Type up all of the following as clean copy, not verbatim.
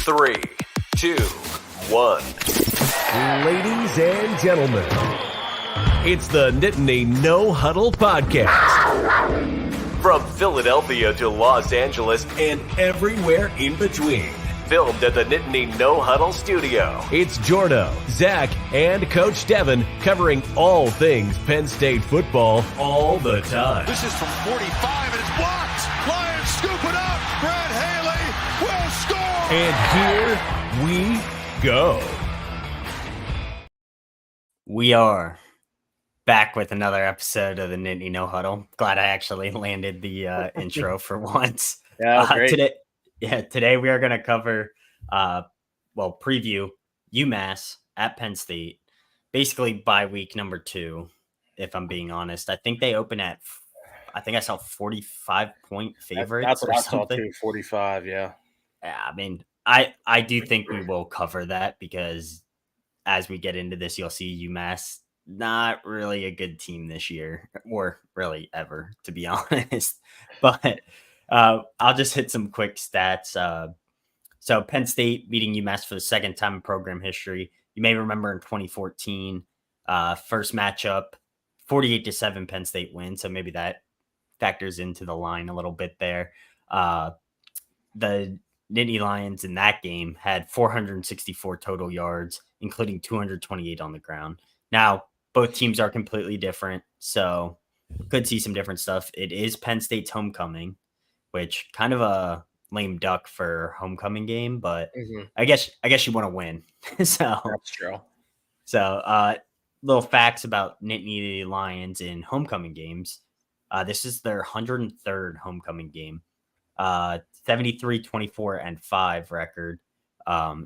3, 2, 1. Ladies and gentlemen, it's the Nittany No Huddle Podcast. From Philadelphia to Los Angeles And everywhere in between. filmed at the Nittany No Huddle studio. It's Jordo, Zach, and Coach Devin covering all things Penn State football all the time. This is from 45 and it's blocked. Lions scoop it up. Brad Haley will score. And here we go. We are back with another episode of the Nittany No Huddle. Glad I actually landed the intro for once. Yeah, great. Today we are going to cover, preview UMass at Penn State, basically by week number 2, if I'm being honest. I think they open at, I saw 45-point favorites. That's what or I saw something. too, 45, yeah. Yeah, I mean, I do think we will cover that because as we get into this, you'll see UMass not really a good team this year, or really ever, to be honest. But I'll just hit some quick stats. So Penn State beating UMass for the second time in program history. You may remember in 2014, first matchup, 48-7 Penn State win. So maybe that factors into the line a little bit there. The Nittany Lions in that game had 464 total yards, including 228 on the ground. Now, both teams are completely different, so could see some different stuff. It is Penn State's homecoming, which kind of a lame duck for homecoming game, but I guess you want to win. So That's true. So little facts about Nittany Lions in homecoming games. This is their 103rd homecoming game. 73-24-5 record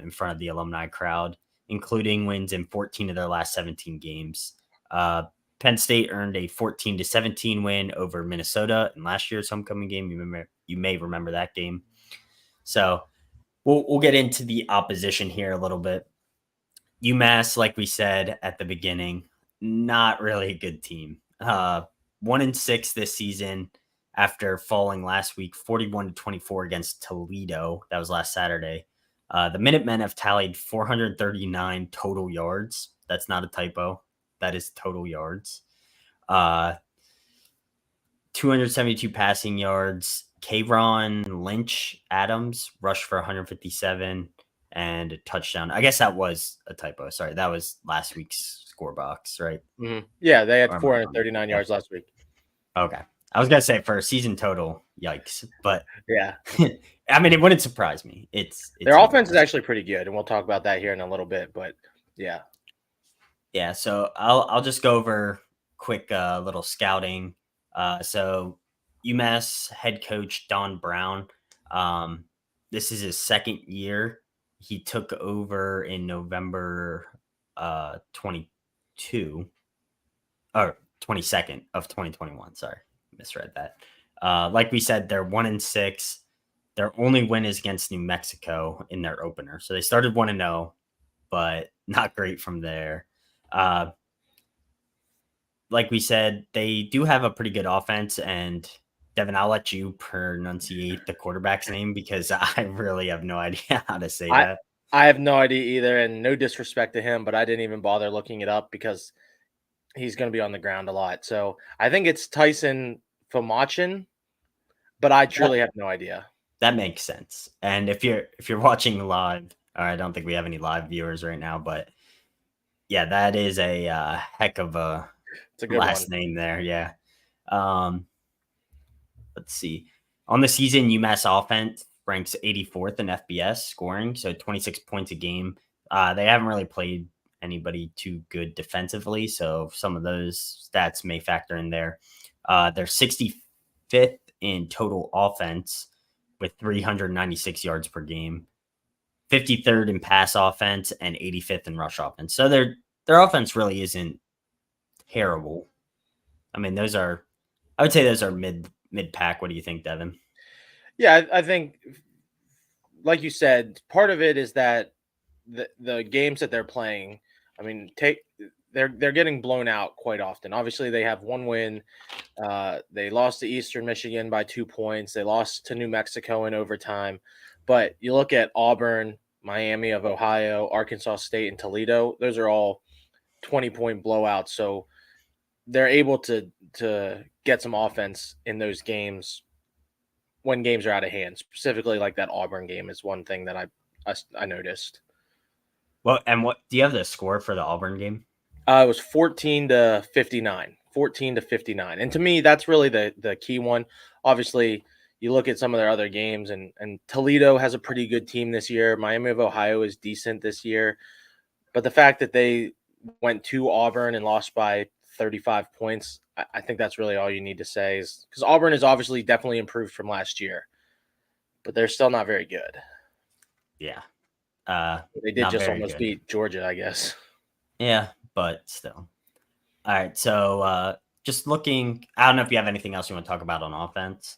in front of the alumni crowd, including wins in 14 of their last 17 games. Penn State earned a 14-17 win over Minnesota in last year's homecoming game. You may remember that game. So we'll get into the opposition here a little bit. UMass, like we said at the beginning, not really a good team. 1-6 this season after falling last week 41-24 against Toledo. That was last Saturday. The Minutemen have tallied 439 total yards. That's not a typo. That is total yards. 272 passing yards. Kayron Lynch Adams rushed for 157 and a touchdown. I guess that was a typo. Sorry, that was last week's score box, right? Mm-hmm. Yeah, they had 439 yards last week. Okay. I was going to say for a season total, yikes. But yeah, I mean, it wouldn't surprise me. It's their offense is actually pretty good, and we'll talk about that here in a little bit. But yeah. Yeah, so I'll just go over quick little scouting. So UMass head coach Don Brown, this is his second year. He took over in November 22 or 22nd of 2021. Sorry, misread that. Like we said, they're 1-6. Their only win is against New Mexico in their opener. So they started 1-0, but not great from there. Like we said, they do have a pretty good offense, and Devin, I'll let you pronunciate the quarterback's name because I really have no idea how to say that. I have no idea either, and no disrespect to him, but I didn't even bother looking it up because he's going to be on the ground a lot. So I think it's Tyson Famachin, but I truly have no idea. That makes sense. And if you're watching live, I don't think we have any live viewers right now, but yeah, that is a heck of a good last name there. Yeah. Let's see. On the season, UMass offense ranks 84th in FBS scoring, so 26 points a game. They haven't really played anybody too good defensively, so some of those stats may factor in there. They're 65th in total offense with 396 yards per game, 53rd in pass offense, and 85th in rush offense. So their offense really isn't terrible. I mean, I would say those are mid pack. What do you think, Devin? Yeah, I think, like you said, part of it is that the games that they're playing, I mean, they're getting blown out quite often. Obviously, they have one win. They lost to Eastern Michigan by 2 points. They lost to New Mexico in overtime. But you look at Auburn, Miami of Ohio, Arkansas State, and Toledo. Those are all 20-point blowouts. So they're able to get some offense in those games when games are out of hand. Specifically, like that Auburn game is one thing that I noticed. Well, and what do you have the score for the Auburn game? It was 14-59. 14-59. And to me, that's really the key one. Obviously, you look at some of their other games, and Toledo has a pretty good team this year. Miami of Ohio is decent this year. But the fact that they went to Auburn and lost by 35 points, I think that's really all you need to say, is because Auburn is obviously definitely improved from last year, but they're still not very good. Yeah. They did just almost beat Georgia, I guess. Yeah, but still. All right. So just looking, I don't know if you have anything else you want to talk about on offense.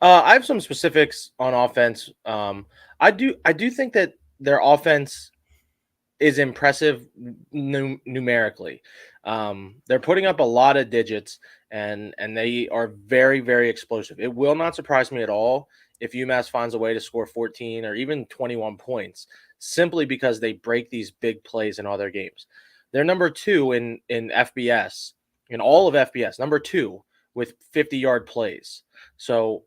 I have some specifics on offense. I do think that their offense is impressive numerically. They're putting up a lot of digits, and they are very, very explosive. It will not surprise me at all if UMass finds a way to score 14 or even 21 points, simply because they break these big plays in all their games. They're number 2 in FBS, in all of FBS, number 2 with 50-yard plays. So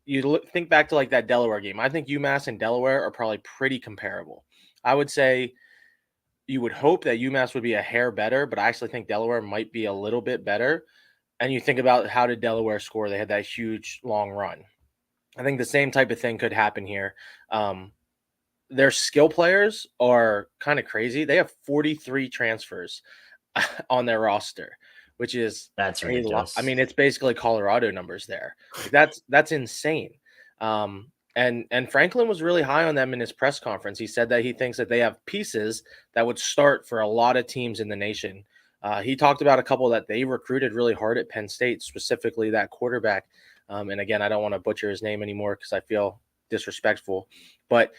you think back to like that Delaware game. I think UMass and Delaware are probably pretty comparable. I would say you would hope that UMass would be a hair better, but I actually think Delaware might be a little bit better. And you think about, how did Delaware score? They had that huge long run. I think the same type of thing could happen here. Their skill players are kind of crazy. They have 43 transfers on their roster, which is That's ridiculous. I mean, it's basically Colorado numbers there. That's insane. And Franklin was really high on them in his press conference. He said that he thinks that they have pieces that would start for a lot of teams in the nation. He talked about a couple that they recruited really hard at Penn State, specifically that quarterback. And again, I don't want to butcher his name anymore because I feel disrespectful. But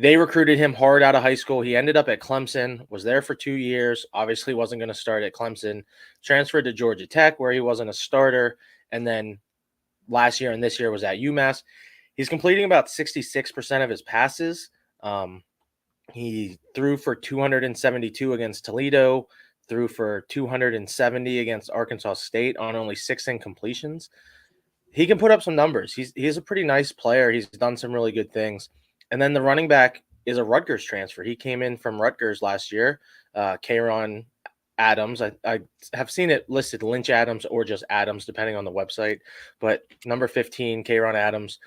they recruited him hard out of high school. He ended up at Clemson, was there for 2 years, obviously wasn't going to start at Clemson, transferred to Georgia Tech where he wasn't a starter, and then last year and this year was at UMass. He's completing about 66% of his passes. He threw for 272 against Toledo, threw for 270 against Arkansas State on only 6 incompletions. He can put up some numbers. He's a pretty nice player. He's done some really good things. And then the running back is a Rutgers transfer. He came in from Rutgers last year, Kayron Adams. I have seen it listed Lynch Adams or just Adams, depending on the website. But number 15, Kayron Adams,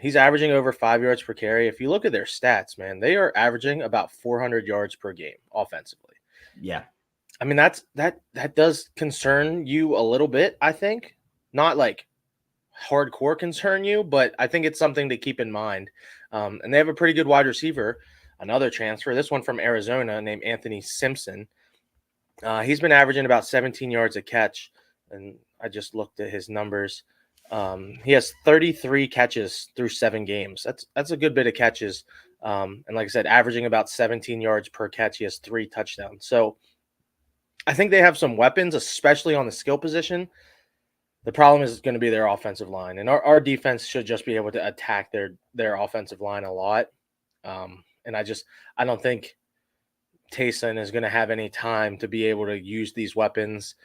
he's averaging over 5 yards per carry. If you look at their stats, man, they are averaging about 400 yards per game offensively. Yeah. I mean, that does concern you a little bit, I think. Not like hardcore concern you, but I think it's something to keep in mind. And they have a pretty good wide receiver, another transfer, this one from Arizona named Anthony Simpson. He's been averaging about 17 yards a catch, and I just looked at his numbers. He has 33 catches through 7 games. That's a good bit of catches. And like I said, averaging about 17 yards per catch. He has 3 touchdowns. So I think they have some weapons, especially on the skill position. The problem is going to be their offensive line, and our defense should just be able to attack their offensive line a lot. And I don't think Taysom is going to have any time to be able to use these weapons.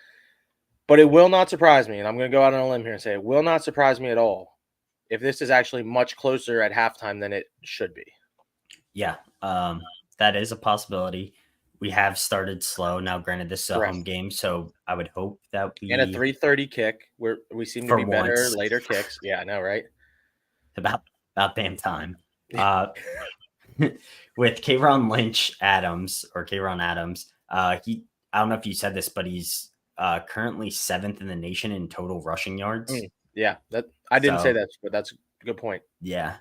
But it will not surprise me, and I'm going to go out on a limb here and say it will not surprise me at all if this is actually much closer at halftime than it should be. Yeah, that is a possibility. We have started slow. Now, granted, this is a home game, so I would hope that we... And a 3:30 kick, where we seem to be better later kicks. Yeah, I know, right? About damn time. With Kayron Lynch Adams, I don't know if you said this, but he's currently 7th in the nation in total rushing yards. Yeah, I didn't say that, but that's a good point. Yeah.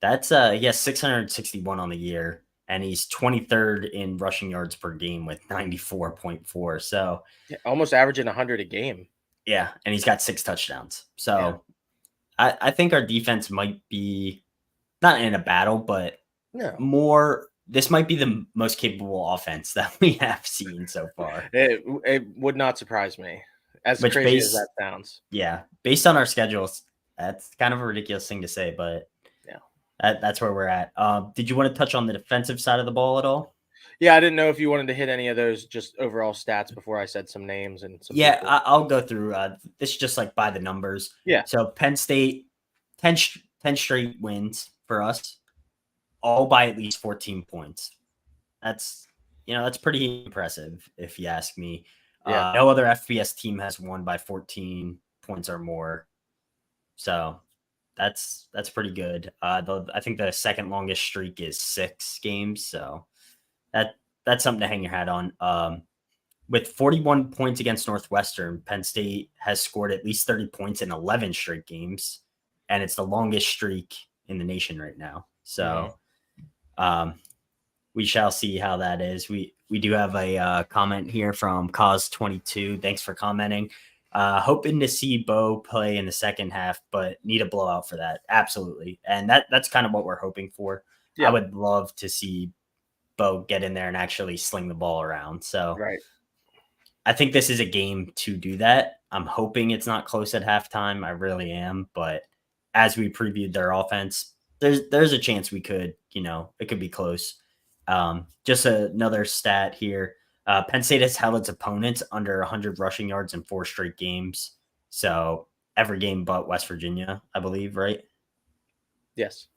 That's he has 661 on the year. And he's 23rd in rushing yards per game with 94.4. So almost averaging 100 a game. Yeah, and he's got 6 touchdowns. So I think our defense might be not in a battle, but more. This might be the most capable offense that we have seen so far. It would not surprise me, as crazy as that sounds. Yeah, based on our schedules, that's kind of a ridiculous thing to say, but That's where we're at. Did you want to touch on the defensive side of the ball at all? Yeah, I didn't know if you wanted to hit any of those just overall stats before I said some names and some Yeah, people. I'll go through. This is just like by the numbers. Yeah. So Penn State, 10 straight wins for us, all by at least 14 points. That's pretty impressive if you ask me. Yeah. No other FBS team has won by 14 points or more. So that's pretty good. I think the second longest streak is 6 games. So that's something to hang your hat on. With 41 points against Northwestern, Penn State has scored at least 30 points in 11 straight games, and it's the longest streak in the nation right now. So we shall see how that is. We do have a comment here from Cause22. Thanks for commenting. Hoping to see Bo play in the second half, but need a blowout for that. Absolutely. And that's kind of what we're hoping for. Yeah. I would love to see Bo get in there and actually sling the ball around. So right. I think this is a game to do that. I'm hoping it's not close at halftime. I really am. But as we previewed their offense, there's a chance we could, it could be close. Just another stat here. Penn State has held its opponents under 100 rushing yards in 4 straight games. So every game but West Virginia, I believe, right? Yes.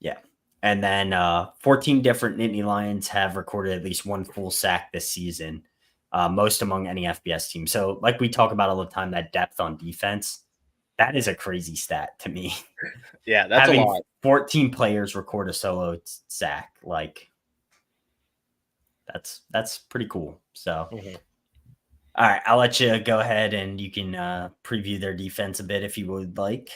Yeah. And then 14 different Nittany Lions have recorded at least 1 full sack this season, most among any FBS team. So like we talk about all the time, that depth on defense, that is a crazy stat to me. Yeah, that's having a lot. 14 players record a solo sack, like that's pretty cool. So, All right, I'll let you go ahead and you can preview their defense a bit if you would like.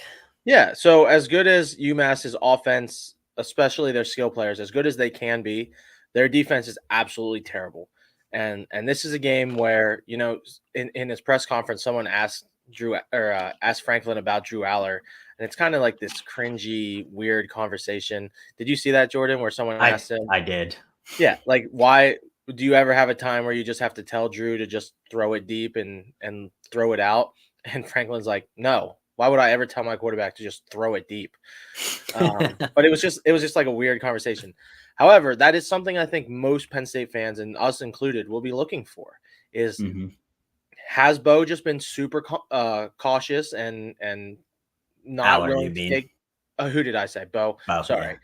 Yeah, so as good as UMass's offense, especially their skill players, as good as they can be, their defense is absolutely terrible. And this is a game where, in his press conference, someone asked asked Franklin about Drew Aller, and it's kind of like this cringy, weird conversation. Did you see that, Jordan, where someone asked him? I did. Yeah, like, why do you ever have a time where you just have to tell Drew to just throw it deep and throw it out? And Franklin's like, no. Why would I ever tell my quarterback to just throw it deep? But it was just like a weird conversation. However, that is something I think most Penn State fans, and us included, will be looking for is has Bo just been super cautious and not Aller, willing to take who did I say? Bo. Sorry.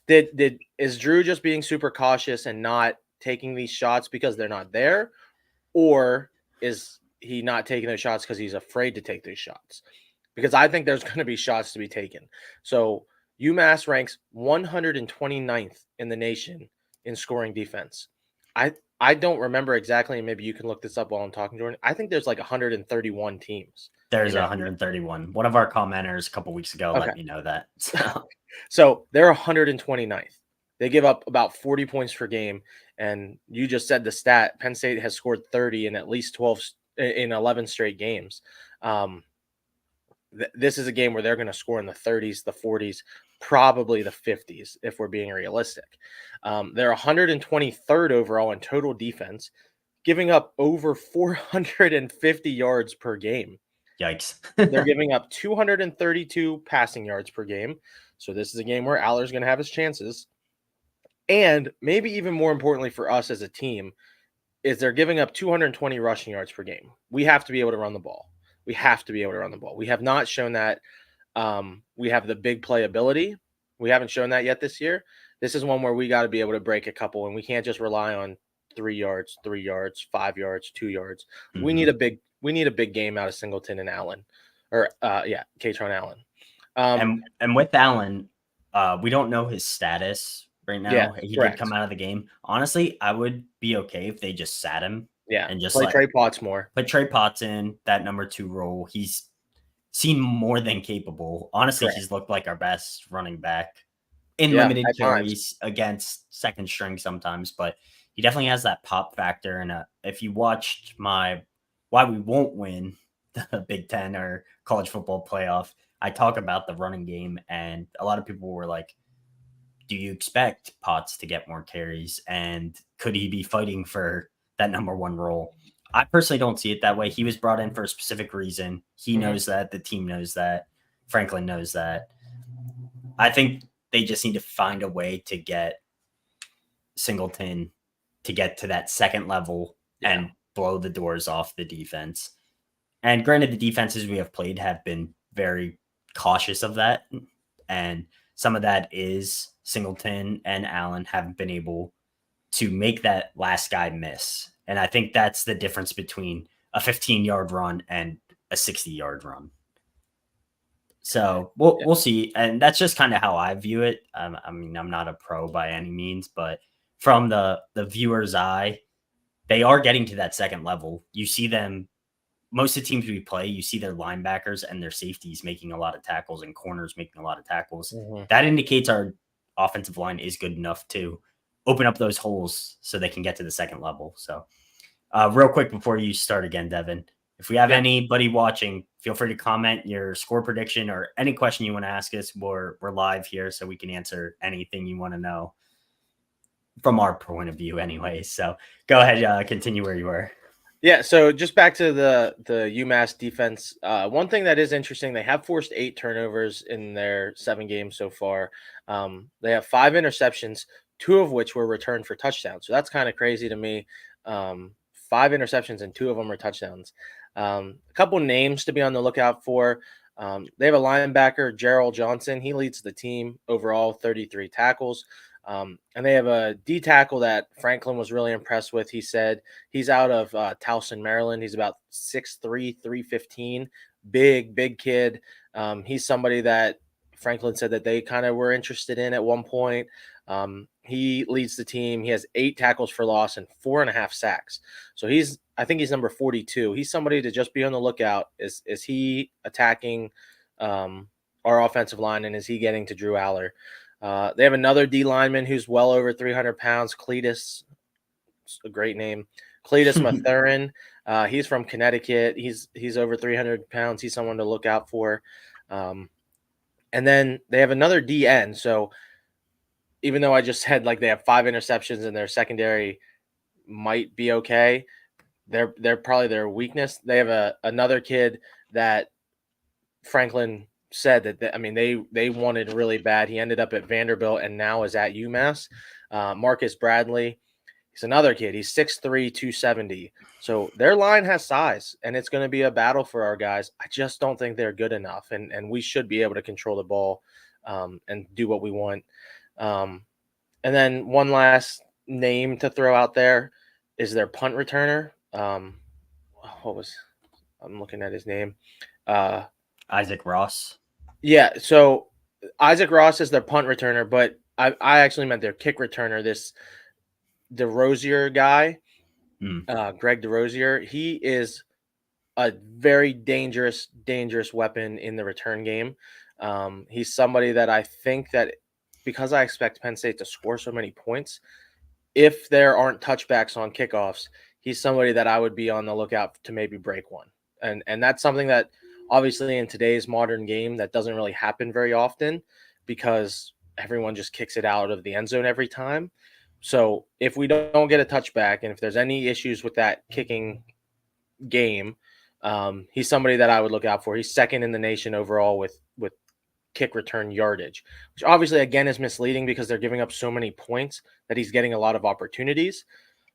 Yeah. Is Drew just being super cautious and not taking these shots because they're not there? Or is he not taking those shots because he's afraid to take those shots? Because I think there's going to be shots to be taken. So UMass ranks 129th in the nation in scoring defense. I don't remember exactly, and maybe you can look this up while I'm talking, Jordan. I think there's like 131 teams. There's 131. One of our commenters a couple weeks ago let me know that. So they're 129th. They give up about 40 points per game. And you just said the stat, Penn State has scored 30 in at least 11 straight games. This is a game where they're going to score in the 30s, the 40s, probably the 50s, if we're being realistic. They're 123rd overall in total defense, giving up over 450 yards per game. Yikes. They're giving up 232 passing yards per game. So this is a game where Aller's going to have his chances. And maybe even more importantly for us as a team is they're giving up 220 rushing yards per game. We have to be able to run the ball. We have not shown that we have the big play ability. We haven't shown that yet this year. This is one where we got to be able to break a couple, and we can't just rely on 3 yards, 5 yards, 2 yards. We need a big game out of Singleton and Allen, or Katron Allen. And with Allen, we don't know his status right now. Yeah, he correct. did come out of the game. Honestly, I would be okay if they just sat him. Yeah, and just play Trey Potts more. Put Trey Potts in that number 2 role. He's seen more than capable. Honestly, He's looked like our best running back in limited carries against second string sometimes, but he definitely has that pop factor. And if you watched my Why We Won't Win the Big Ten or college football playoff, I talk about the running game, and a lot of people were like, do you expect Potts to get more carries? And could he be fighting for that number 1 role? I personally don't see it that way. He was brought in for a specific reason. He knows that. The team knows that. Franklin knows that. I think they just need to find a way to get Singleton to get to that second level and blow the doors off the defense. And granted, the defenses we have played have been very cautious of that. And some of that is Singleton and Allen haven't been able to make that last guy miss. And I think that's the difference between a 15-yard run and a 60-yard run. So we'll see. And that's just kind of how I view it. I mean, I'm not a pro by any means, but from the viewer's eye, they are getting to that second level. You see them, most of the teams we play, you see their linebackers and their safeties making a lot of tackles and corners making a lot of tackles. Mm-hmm. That indicates our offensive line is good enough to open up those holes so they can get to the second level. So real quick before you start again, Devin, if we have anybody watching, feel free to comment your score prediction or any question you want to ask us. We're live here, so we can answer anything you want to know from our point of view anyway. So go ahead, continue where you were. Yeah, so just back to the UMass defense. One thing that is interesting, they have forced 8 turnovers in their 7 games so far. They have 5 interceptions, 2 of which were returned for touchdowns. So that's kind of crazy to me. 5 interceptions and 2 of them are touchdowns. A couple names to be on the lookout for. They have a linebacker, Gerald Johnson. He leads the team overall, 33 tackles. And they have a D tackle that Franklin was really impressed with. He said he's out of Towson, Maryland. He's about 6'3", 315, big kid. He's somebody that Franklin said that they kind of were interested in at one point. He leads the team. He has 8 tackles for loss and 4.5 sacks. So I think he's number 42. He's somebody to just be on the lookout. Is he attacking our offensive line, and is he getting to Drew Aller? They have another D lineman who's well over 300 pounds, Cletus, a great name, Cletus Mathurin. He's from Connecticut. He's over 300 pounds. He's someone to look out for. And then they have another DN. So even though I just said like they have 5 interceptions and their secondary might be okay, they're probably their weakness. They have another kid that Franklin said that they wanted really bad. He ended up at Vanderbilt and now is at UMass. Marcus Bradley, he's another kid. He's 6'3", 270. So their line has size, and it's going to be a battle for our guys. I just don't think they're good enough, and we should be able to control the ball and do what we want. And then one last name to throw out there is their punt returner. I'm looking at his name. Isaac Ross. Yeah, so Isaac Ross is their punt returner, but I actually meant their kick returner, this DeRosier guy, Greg DeRosier. He is a very dangerous weapon in the return game. He's somebody that I think that because I expect Penn State to score so many points, if there aren't touchbacks on kickoffs, he's somebody that I would be on the lookout to maybe break one. And that's something that obviously in today's modern game that doesn't really happen very often because everyone just kicks it out of the end zone every time. So if we don't get a touchback and if there's any issues with that kicking game, he's somebody that I would look out for. He's second in the nation overall with kick return yardage, which obviously again is misleading because they're giving up so many points that he's getting a lot of opportunities.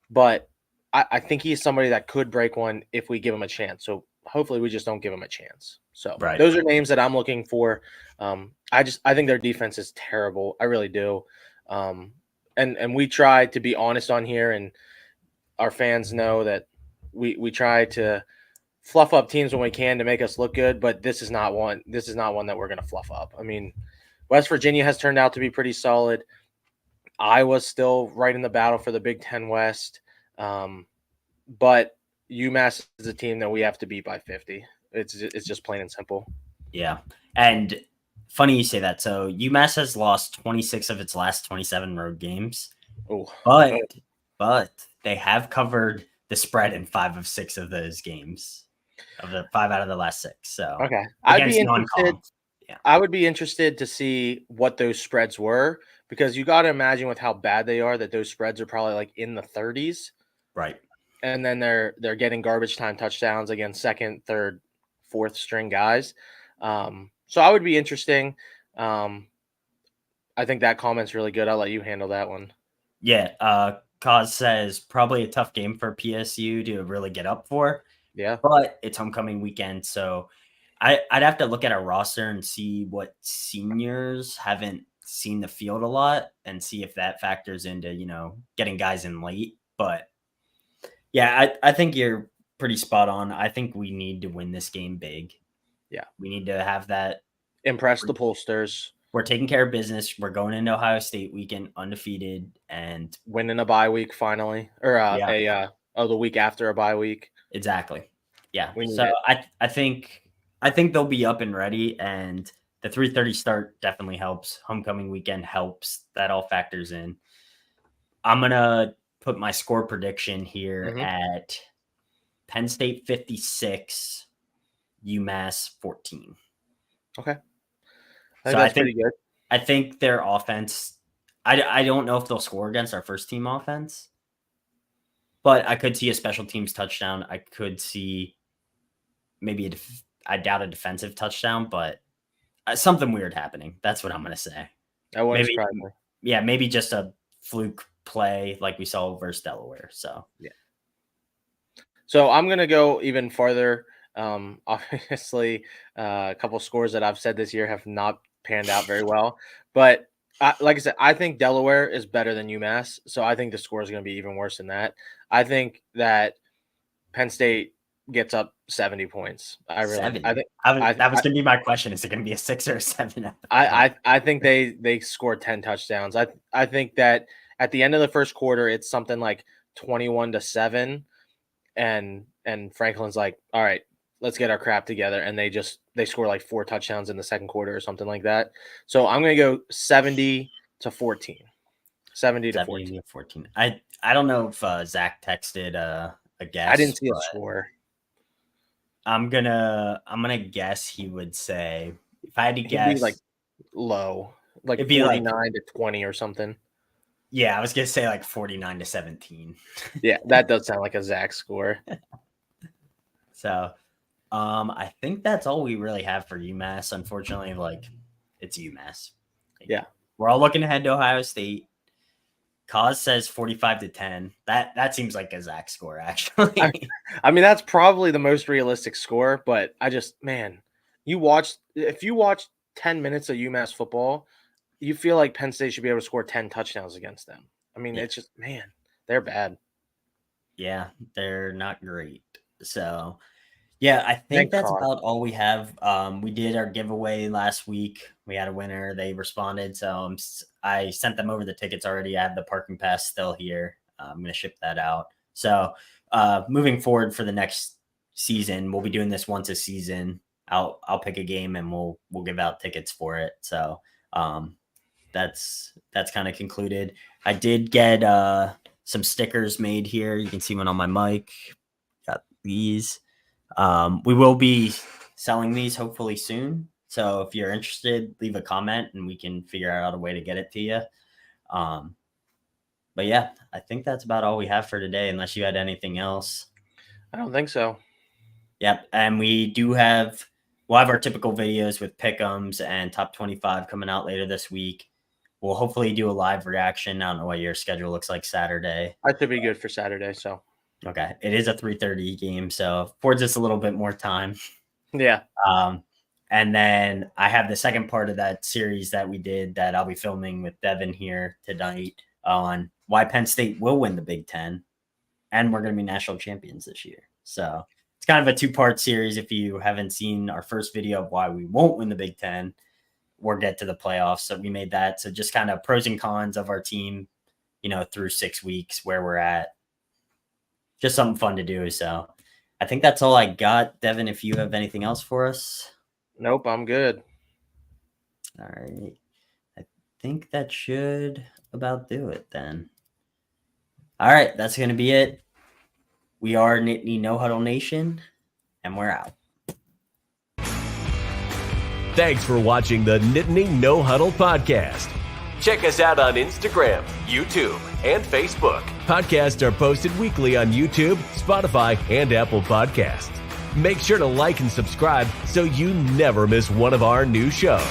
But I think he's somebody that could break one if we give him a chance. So hopefully we just don't give him a chance. So Those are names that I'm looking for. I think their defense is terrible. I really do. And we try to be honest on here, and our fans know that we try to fluff up teams when we can to make us look good, but this is not one that we're going to fluff up. I mean, West Virginia has turned out to be pretty solid. Iowa's still right in the battle for the Big Ten West. But UMass is a team that we have to beat by 50. It's just plain and simple. Yeah. And funny you say that. So UMass has lost 26 of its last 27 road games. Oh, but they have covered the spread in 5 of 6 of those games. Of the 5 out of the last 6. So okay. I would be interested to see what those spreads were, because you got to imagine with how bad they are that those spreads are probably like in the 30s. Right. And then they're getting garbage time touchdowns against second, third, fourth string guys. So I would be interesting. I think that comment's really good. I'll let you handle that one. Yeah, Cause says probably a tough game for PSU to really get up for. Yeah. But it's homecoming weekend, so I'd have to look at our roster and see what seniors haven't seen the field a lot and see if that factors into, getting guys in late. But yeah, I think you're pretty spot on. I think we need to win this game big. Yeah. We need to have that. Impress the pollsters. We're taking care of business. We're going into Ohio State weekend undefeated and winning a bye week finally, or the week after a bye week. Exactly. Yeah. So I think they'll be up and ready, and the 3:30 start definitely helps. Homecoming weekend helps. That all factors in. I'm gonna put my score prediction here at Penn State 56, UMass 14. Okay. I think pretty good. I think their offense, I don't know if they'll score against our first team offense, but I could see a special teams touchdown. I could see maybe I doubt a defensive touchdown, but something weird happening. That's what I'm going to say. That wouldn't surprise me. Yeah, maybe just a fluke play like we saw versus Delaware. So yeah. So I'm going to go even farther. Obviously, a couple scores that I've said this year have not panned out very well, but like I said, I think Delaware is better than UMass, so I think the score is going to be even worse than that. I think that Penn State gets up 70 points. That was going to be my question. Is it going to be a 6 or a 7? I think they score 10 touchdowns. I think that at the end of the first quarter, it's something like 21-7, and Franklin's like, all right, let's get our crap together. And they score like 4 touchdowns in the second quarter or something like that. So I'm going to go 70-14. 70-14. I don't know if Zach texted a guess. I didn't see a score. I'm gonna guess he would say, if I had to guess, be like low, like 49-20 or something. Yeah, I was gonna say like 49-17. Yeah, that does sound like a Zach score. So I think that's all we really have for UMass. Unfortunately, it's UMass. Yeah. We're all looking ahead to Ohio State. Cause says 45-10. That seems like a Zach score, actually. I mean, that's probably the most realistic score, but if you watch 10 minutes of UMass football, you feel like Penn State should be able to score 10 touchdowns against them. I mean, It's just, they're bad. Yeah, they're not great. So, yeah, I think that's about all we have. We did our giveaway last week. We had a winner. They responded. So I sent them over the tickets already. I have the parking pass still here. I'm going to ship that out. So moving forward for the next season, we'll be doing this once a season. I'll pick a game and we'll give out tickets for it. So that's kind of concluded. I did get some stickers made here. You can see one on my mic. Got these. We will be selling these hopefully soon. So if you're interested, leave a comment and we can figure out a way to get it to you. But yeah, I think that's about all we have for today, unless you had anything else. I don't think so. Yep. And we'll have our typical videos with pick'ems and top 25 coming out later this week. We'll hopefully do a live reaction. I don't know what your schedule looks like Saturday. I should be good for Saturday. So. Okay. It is a 3:30 game, so affords us a little bit more time. Yeah. And then I have the second part of that series that we did that I'll be filming with Devin here tonight on why Penn State will win the Big Ten, and we're going to be national champions this year. So it's kind of a 2-part series. If you haven't seen our first video of why we won't win the Big Ten or get to the playoffs, so we made that. So just kind of pros and cons of our team, through 6 weeks, where we're at. Just something fun to do. So I think that's all I got. Devin, if you have anything else for us? Nope, I'm good. All right. I think that should about do it then. All right. That's going to be it. We are Nittany No Huddle Nation, and we're out. Thanks for watching the Nittany No Huddle podcast. Check us out on Instagram, YouTube, and Facebook. Podcasts are posted weekly on YouTube, Spotify, and Apple Podcasts. Make sure to like and subscribe so you never miss one of our new shows.